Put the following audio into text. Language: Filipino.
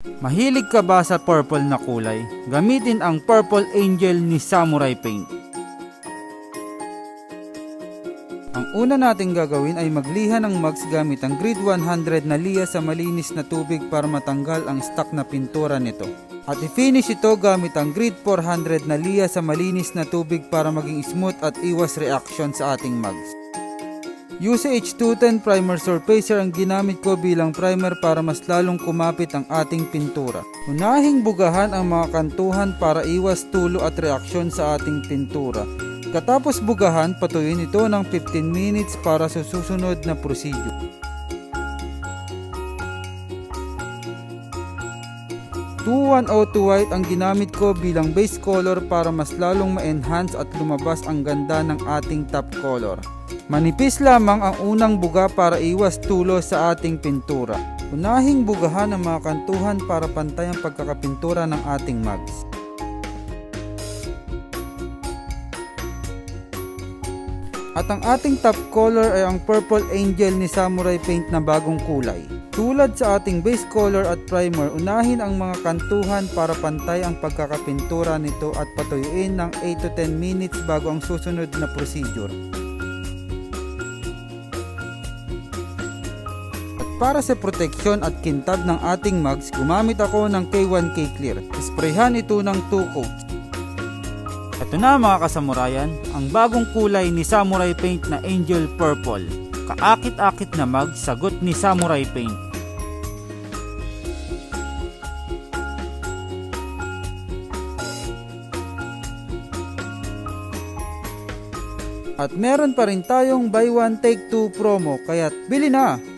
Mahilig ka ba sa purple na kulay? Gamitin ang Purple Angel ni Samurai Paint. Ang una nating gagawin ay magliha ng mugs gamit ang grade 100 na liya sa malinis na tubig para matanggal ang stock na pintura nito. At i-finish ito gamit ang grade 400 na liya sa malinis na tubig para maging smooth at iwas reaction sa ating mugs. UCH 210 Primer Surfacer ang ginamit ko bilang primer para mas lalong kumapit ang ating pintura. Unahing bugahan ang mga kantuhan para iwas tulo at reaksyon sa ating pintura. Katapos bugahan, patuyuin ito ng 15 minutes para sa susunod na procedure. 2102 White ang ginamit ko bilang base color para mas lalong ma-enhance at lumabas ang ganda ng ating top color. Manipis lamang ang unang buga para iwas tulo sa ating pintura. Unahing bugahan ang mga kantuhan para pantay ang pagkakapintura ng ating mugs. At ang ating top color ay ang Purple Angel ni Samurai Paint na bagong kulay. Tulad sa ating base color at primer, unahin ang mga kantuhan para pantay ang pagkakapintura nito at patuyuin ng 8 to 10 minutes bago ang susunod na procedure. At para sa proteksyon at kintab ng ating mugs, gumamit ako ng K1K Clear. Sprayhan ito ng 2 coats. Ito na mga kasamurayan, ang bagong kulay ni Samurai Paint na Angel Purple. Kaakit-akit na mug, sagot ni Samurai Paint. At meron pa rin tayong buy one take two promo, kaya't bili na!